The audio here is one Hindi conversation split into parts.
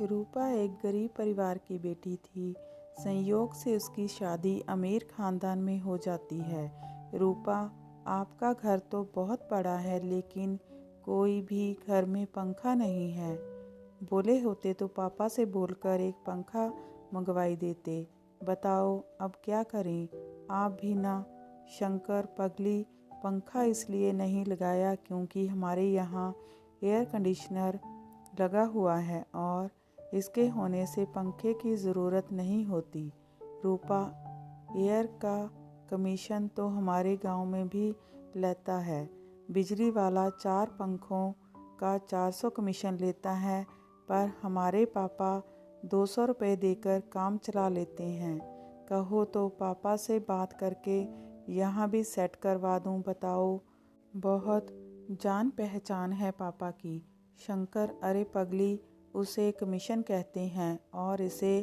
रूपा एक गरीब परिवार की बेटी थी। संयोग से उसकी शादी अमीर खानदान में हो जाती है। रूपा, आपका घर तो बहुत बड़ा है, लेकिन कोई भी घर में पंखा नहीं है। बोले होते तो पापा से बोलकर एक पंखा मंगवाई देते। बताओ अब क्या करें। आप भी ना। शंकर, पगली, पंखा इसलिए नहीं लगाया क्योंकि हमारे यहाँ एयर कंडीशनर लगा हुआ है और इसके होने से पंखे की ज़रूरत नहीं होती। रूपा, एयर का कमीशन तो हमारे गांव में भी लेता है। बिजली वाला 4 पंखों का 400 कमीशन लेता है, पर हमारे पापा 200 रुपये देकर काम चला लेते हैं। कहो तो पापा से बात करके यहाँ भी सेट करवा दूँ। बताओ, बहुत जान पहचान है पापा की। शंकर, अरे पगली, उसे कमीशन कहते हैं और इसे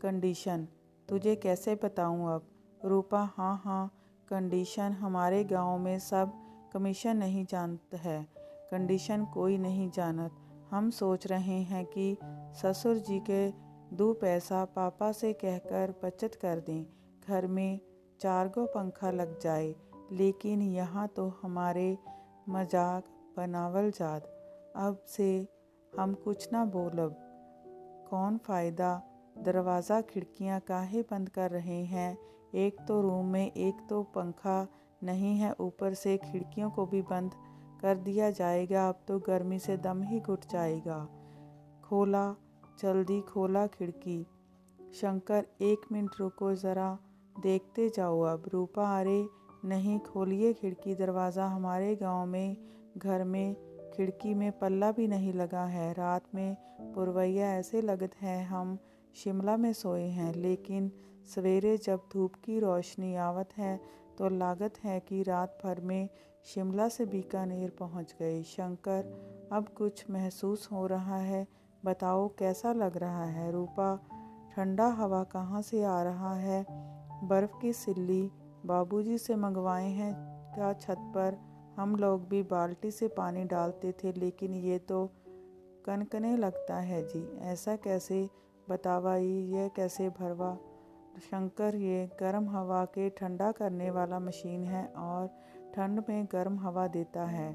कंडीशन। तुझे कैसे बताऊं अब। रूपा, हाँ हाँ, कंडीशन। हमारे गांव में सब कमीशन नहीं जानते है, कंडीशन कोई नहीं जानत। हम सोच रहे हैं कि ससुर जी के 2 पैसा पापा से कहकर बचत कर दें, घर में 4 गो पंखा लग जाए। लेकिन यहाँ तो हमारे मजाक बनावल जात। अब से हम कुछ ना बोलब। कौन फ़ायदा। दरवाज़ा खिड़कियाँ काहे बंद कर रहे हैं। एक तो रूम में एक तो पंखा नहीं है, ऊपर से खिड़कियों को भी बंद कर दिया जाएगा। अब तो गर्मी से दम ही घुट जाएगा। खोला, जल्दी खोला खिड़की। शंकर, 1 मिनट रुको ज़रा, देखते जाओ अब। रूपा, अरे नहीं, खोलिए खिड़की। दरवाज़ा हमारे गांव में घर में खिड़की में पल्ला भी नहीं लगा है। रात में पुरवैया ऐसे लगत है हम शिमला में सोए हैं, लेकिन सवेरे जब धूप की रोशनी आवत है तो लागत है कि रात भर में शिमला से बीकानेर पहुंच गए। शंकर, अब कुछ महसूस हो रहा है। बताओ कैसा लग रहा है। रूपा, ठंडा हवा कहाँ से आ रहा है। बर्फ़ की सिल्ली बाबूजी से मंगवाए हैं क्या छत पर। हम लोग भी बाल्टी से पानी डालते थे, लेकिन ये तो कनकने लगता है जी। ऐसा कैसे बतावाई, ये कैसे भरवा। शंकर, ये गर्म हवा के ठंडा करने वाला मशीन है और ठंड में गर्म हवा देता है।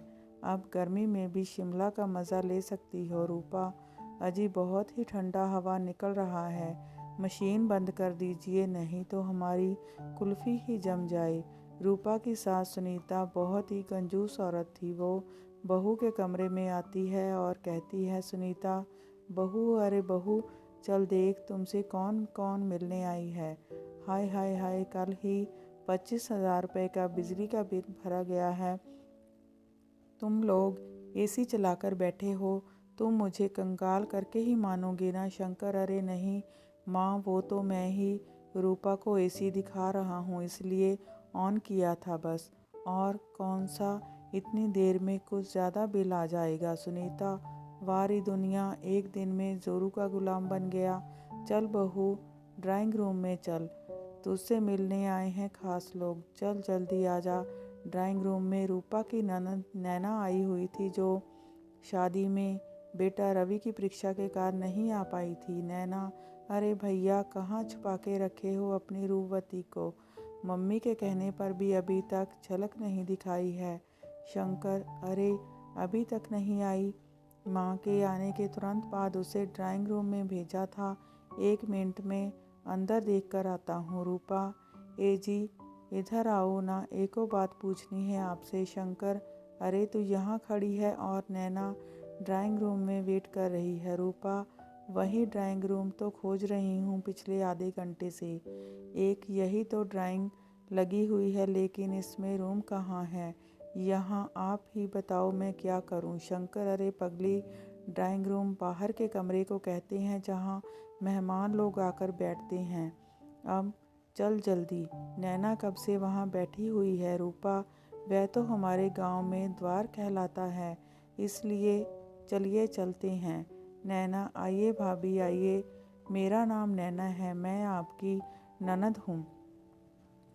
अब गर्मी में भी शिमला का मज़ा ले सकती हो। रूपा, अजी बहुत ही ठंडा हवा निकल रहा है। मशीन बंद कर दीजिए, नहीं तो हमारी कुल्फ़ी ही जम जाए। रूपा की सास सुनीता बहुत ही कंजूस औरत थी। वो बहू के कमरे में आती है और कहती है, सुनीता बहू, अरे बहू, चल देख तुमसे कौन कौन मिलने आई है। हाय हाय हाय, कल ही 25,000 रुपये का बिजली का बिल भरा गया है। तुम लोग एसी चलाकर बैठे हो। तुम मुझे कंगाल करके ही मानोगे ना। शंकर, अरे नहीं माँ, वो तो मैं ही रूपा को एसी दिखा रहा हूँ, इसलिए ऑन किया था बस। और कौन सा, इतनी देर में कुछ ज़्यादा बिल आ जाएगा। सुनीता, वारी दुनिया, एक दिन में जोरू का गुलाम बन गया। चल बहू, ड्राइंग रूम में चल, तुझसे मिलने आए हैं खास लोग। चल जल्दी आ जा। ड्राइंग रूम में रूपा की ननद नैना आई हुई थी, जो शादी में बेटा रवि की परीक्षा के कारण नहीं आ पाई थी। नैना, अरे भैया, कहाँ छुपा के रखे हो अपनी रूपवती को। मम्मी के कहने पर भी अभी तक झलक नहीं दिखाई है। शंकर, अरे अभी तक नहीं आई। माँ के आने के तुरंत बाद उसे ड्राइंग रूम में भेजा था। 1 मिनट में अंदर देख कर आता हूँ। रूपा, ए जी इधर आओ ना, एको बात पूछनी है आपसे। शंकर, अरे तू यहाँ खड़ी है और नैना ड्राइंग रूम में वेट कर रही है। रूपा, वही ड्राइंग रूम तो खोज रही हूँ पिछले आधे घंटे से। एक यही तो ड्राइंग लगी हुई है, लेकिन इसमें रूम कहाँ है। यहाँ आप ही बताओ मैं क्या करूँ। शंकर, अरे पगली, ड्राइंग रूम बाहर के कमरे को कहते हैं जहाँ मेहमान लोग आकर बैठते हैं। अब चल जल्दी। नैना कब से वहाँ बैठी हुई है। रूपा, वह तो हमारे गांव में द्वार कहलाता है, इसलिए चलिए चलते हैं। नैना, आइए भाभी आइए, मेरा नाम नैना है, मैं आपकी ननद हूँ।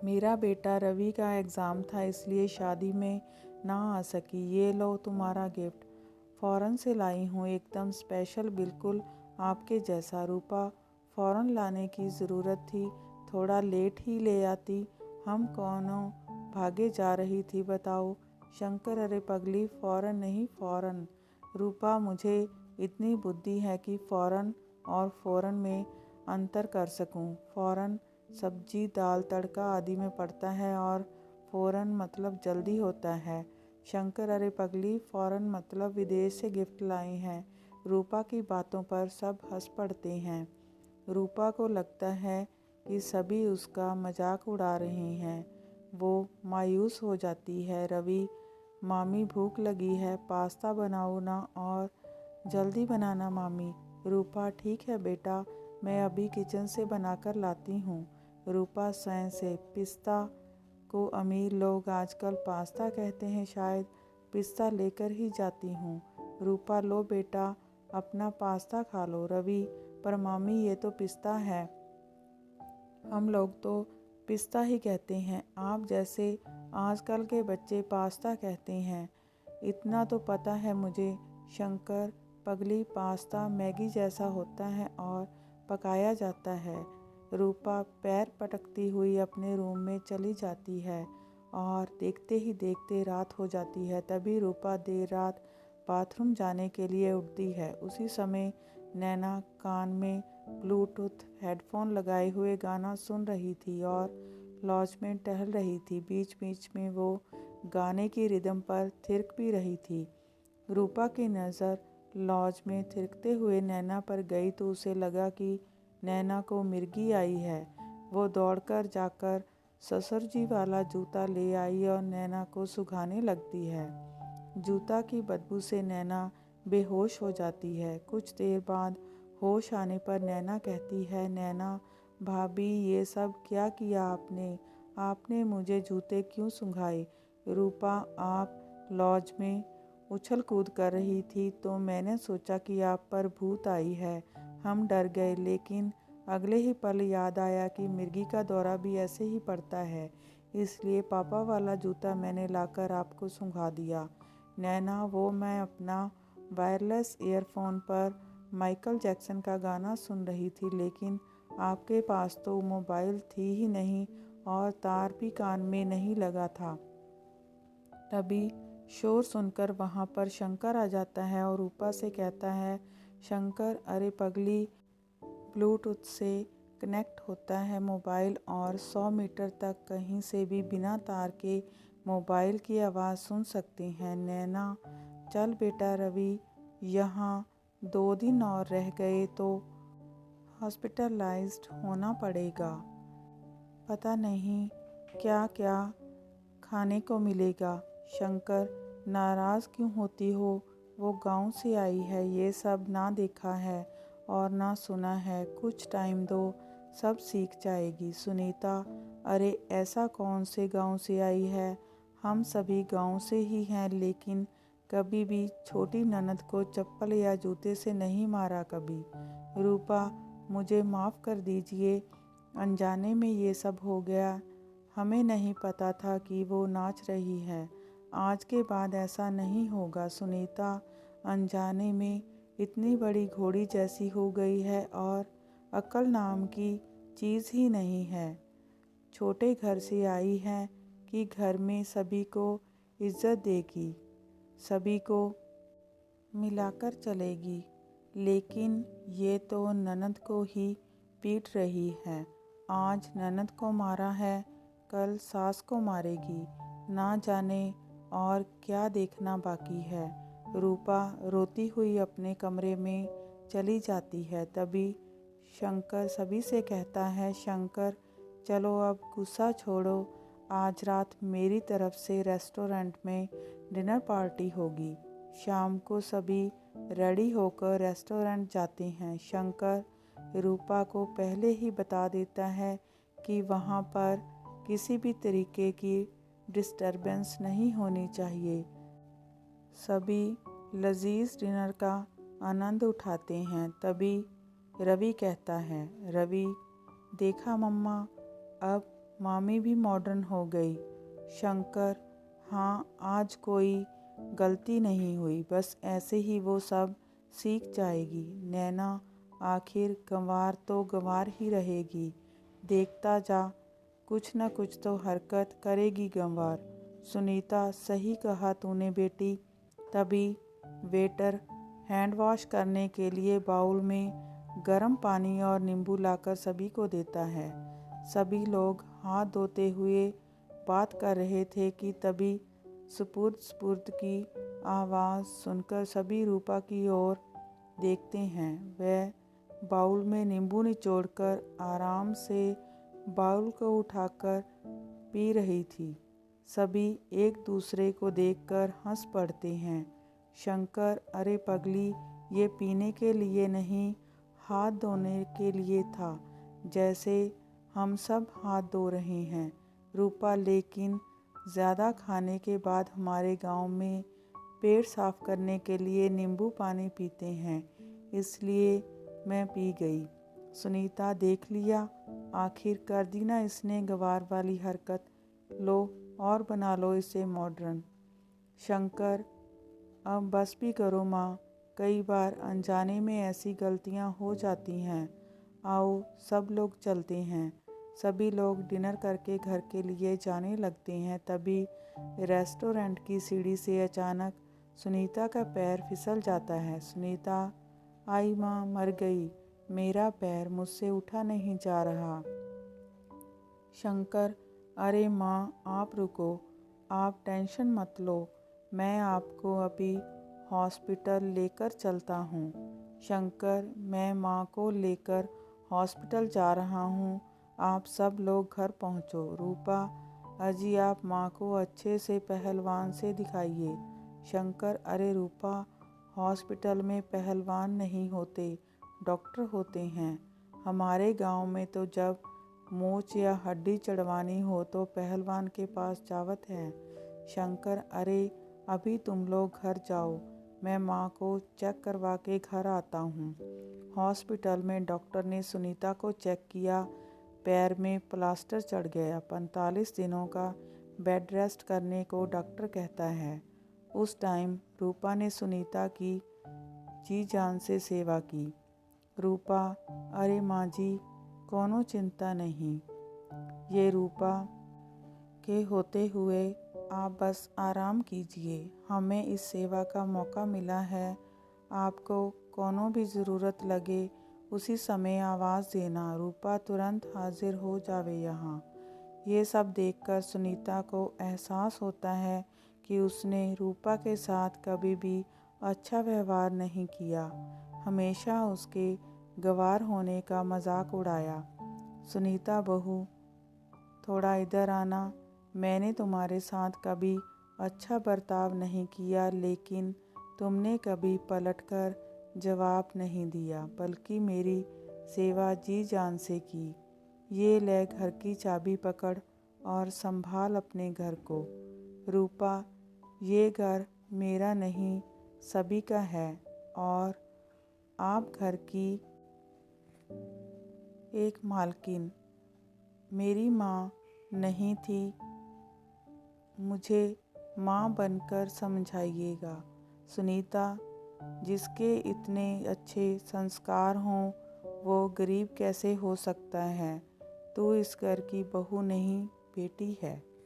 मेरा बेटा रवि का एग्ज़ाम था, इसलिए शादी में ना आ सकी। ये लो तुम्हारा गिफ्ट, फ़ौरन से लाई हूँ, एकदम स्पेशल, बिल्कुल आपके जैसा। रूपा, फ़ौरन लाने की ज़रूरत थी, थोड़ा लेट ही ले आती। हम कौनों भागे जा रही थी बताओ। शंकर, अरे पगली, फ़ौरन नहीं, फ़ौरन। रूपा, मुझे इतनी बुद्धि है कि फ़ौरन और फ़ौरन में अंतर कर सकूं। फ़ौरन सब्जी, दाल, तड़का आदि में पड़ता है और फ़ौरन मतलब जल्दी होता है। शंकर, अरे पगली, फ़ौरन मतलब विदेश से गिफ्ट लाए हैं। रूपा की बातों पर सब हंस पड़ते हैं। रूपा को लगता है कि सभी उसका मजाक उड़ा रहे हैं। वो मायूस हो जाती है। रवि, मामी भूख लगी है, पास्ता बनाओ ना, और जल्दी बनाना मामी। रूपा, ठीक है बेटा, मैं अभी किचन से बनाकर लाती हूँ। रूपा स्वयं से, पिस्ता को अमीर लोग आजकल पास्ता कहते हैं, शायद पिस्ता लेकर ही जाती हूँ। रूपा, लो बेटा, अपना पास्ता खा लो। रवि, पर मामी ये तो पिस्ता है। हम लोग तो पिस्ता ही कहते हैं, आप जैसे आजकल के बच्चे पास्ता कहते हैं। इतना तो पता है मुझे। शंकर, पगली, पास्ता मैगी जैसा होता है और पकाया जाता है। रूपा पैर पटकती हुई अपने रूम में चली जाती है और देखते ही देखते रात हो जाती है। तभी रूपा देर रात बाथरूम जाने के लिए उठती है। उसी समय नैना कान में ब्लूटूथ हेडफोन लगाए हुए गाना सुन रही थी और लॉज में टहल रही थी। बीच बीच में वो गाने की रिदम पर थिरक भी रही थी। रूपा की नज़र लॉज में थिरकते हुए नैना पर गई तो उसे लगा कि नैना को मिर्गी आई है। वो दौड़कर जाकर ससुर जी वाला जूता ले आई और नैना को सुखाने लगती है। जूता की बदबू से नैना बेहोश हो जाती है। कुछ देर बाद होश आने पर नैना कहती है, नैना भाभी, ये सब क्या किया आपने? आपने मुझे जूते क्यों सुंघाए? रूपा, आप लॉज में उछल कूद कर रही थी तो मैंने सोचा कि आप पर भूत आई है। हम डर गए, लेकिन अगले ही पल याद आया कि मिर्गी का दौरा भी ऐसे ही पड़ता है, इसलिए पापा वाला जूता मैंने लाकर आपको सुंघा दिया। नैना, वो मैं अपना वायरलेस ईयरफोन पर माइकल जैक्सन का गाना सुन रही थी, लेकिन आपके पास तो मोबाइल थी ही नहीं और तार भी कान में नहीं लगा था। तभी शोर सुनकर वहाँ पर शंकर आ जाता है और रूपा से कहता है, शंकर, अरे पगली, ब्लूटूथ से कनेक्ट होता है मोबाइल और 100 मीटर तक कहीं से भी बिना तार के मोबाइल की आवाज़ सुन सकते हैं। नैना, चल बेटा रवि, यहाँ 2 दिन और रह गए तो हॉस्पिटलाइज्ड होना पड़ेगा। पता नहीं क्या क्या खाने को मिलेगा। शंकर, नाराज़ क्यों होती हो? वो गांव से आई है, ये सब ना देखा है और ना सुना है। कुछ टाइम दो, सब सीख जाएगी। सुनीता, अरे ऐसा कौन से गांव से आई है? हम सभी गांव से ही हैं, लेकिन कभी भी छोटी ननद को चप्पल या जूते से नहीं मारा कभी। रूपा, मुझे माफ़ कर दीजिए, अनजाने में ये सब हो गया। हमें नहीं पता था कि वो नाच रही है। आज के बाद ऐसा नहीं होगा। सुनीता, अनजाने में इतनी बड़ी घोड़ी जैसी हो गई है और अक्ल नाम की चीज़ ही नहीं है। छोटे घर से आई है कि घर में सभी को इज्जत देगी, सभी को मिलाकर चलेगी, लेकिन ये तो ननद को ही पीट रही है। आज ननद को मारा है, कल सास को मारेगी। ना जाने और क्या देखना बाकी है। रूपा रोती हुई अपने कमरे में चली जाती है। तभी शंकर सभी से कहता है, शंकर, चलो अब गुस्सा छोड़ो, आज रात मेरी तरफ से रेस्टोरेंट में डिनर पार्टी होगी। शाम को सभी रेडी होकर रेस्टोरेंट जाते हैं। शंकर रूपा को पहले ही बता देता है कि वहाँ पर किसी भी तरीके की डिस्टर्बेंस नहीं होनी चाहिए। सभी लजीज डिनर का आनंद उठाते हैं। तभी रवि कहता है, रवि, देखा मम्मा, अब मामी भी मॉडर्न हो गई। शंकर, हाँ, आज कोई गलती नहीं हुई, बस ऐसे ही वो सब सीख जाएगी। नैना, आखिर गंवार तो गंवार ही रहेगी। देखता जा, कुछ न कुछ तो हरकत करेगी गंवार। सुनीता, सही कहा तूने बेटी। तभी वेटर हैंड वॉश करने के लिए बाउल में गर्म पानी और नींबू लाकर सभी को देता है। सभी लोग हाथ धोते हुए बात कर रहे थे कि तभी स्पुर्द की आवाज़ सुनकर सभी रूपा की ओर देखते हैं। वह बाउल में नींबू निचोड़कर आराम से बाउल को उठाकर पी रही थी। सभी एक दूसरे को देखकर हंस पड़ते हैं। शंकर, अरे पगली, ये पीने के लिए नहीं, हाथ धोने के लिए था, जैसे हम सब हाथ धो रहे हैं। रूपा, लेकिन ज़्यादा खाने के बाद हमारे गांव में पेट साफ करने के लिए नींबू पानी पीते हैं, इसलिए मैं पी गई। सुनीता, देख लिया, आखिर कर दी ना इसने गंवार वाली हरकत। लो और बना लो इसे मॉडर्न। शंकर, अब बस भी करो माँ, कई बार अनजाने में ऐसी गलतियाँ हो जाती हैं। आओ सब लोग चलते हैं। सभी लोग डिनर करके घर के लिए जाने लगते हैं। तभी रेस्टोरेंट की सीढ़ी से अचानक सुनीता का पैर फिसल जाता है। सुनीता, आई माँ, मर गई, मेरा पैर मुझसे उठा नहीं जा रहा। शंकर, अरे माँ, आप रुको, आप टेंशन मत लो, मैं आपको अभी हॉस्पिटल लेकर चलता हूँ। शंकर, मैं माँ को लेकर हॉस्पिटल जा रहा हूँ, आप सब लोग घर पहुँचो। रूपा, अजी आप माँ को अच्छे से पहलवान से दिखाइए। शंकर, अरे रूपा, हॉस्पिटल में पहलवान नहीं होते, डॉक्टर होते हैं। हमारे गांव में तो जब मोच या हड्डी चढ़वानी हो तो पहलवान के पास जावत है। शंकर, अरे अभी तुम लोग घर जाओ, मैं माँ को चेक करवा के घर आता हूँ। हॉस्पिटल में डॉक्टर ने सुनीता को चेक किया, पैर में प्लास्टर चढ़ गया। 45 दिनों का बेड रेस्ट करने को डॉक्टर कहता है। उस टाइम रूपा ने सुनीता की जी जान से सेवा की। रूपा, अरे माँ जी, कोनो चिंता नहीं, ये रूपा के होते हुए आप बस आराम कीजिए। हमें इस सेवा का मौका मिला है, आपको कोनो भी ज़रूरत लगे उसी समय आवाज़ देना, रूपा तुरंत हाजिर हो जावे यहाँ। ये सब देखकर सुनीता को एहसास होता है कि उसने रूपा के साथ कभी भी अच्छा व्यवहार नहीं किया, हमेशा उसके गंवार होने का मजाक उड़ाया। सुनीता बहू, थोड़ा इधर आना, मैंने तुम्हारे साथ कभी अच्छा बर्ताव नहीं किया, लेकिन तुमने कभी पलटकर जवाब नहीं दिया, बल्कि मेरी सेवा जी जान से की। ये ले घर की चाबी पकड़ और संभाल अपने घर को। रूपा, ये घर मेरा नहीं, सभी का है, और आप घर की एक मालकिन। मेरी माँ नहीं थी, मुझे माँ बनकर समझाइएगा। सुनीता, जिसके इतने अच्छे संस्कार हों वो गरीब कैसे हो सकता है? तू इस घर की बहू नहीं, बेटी है।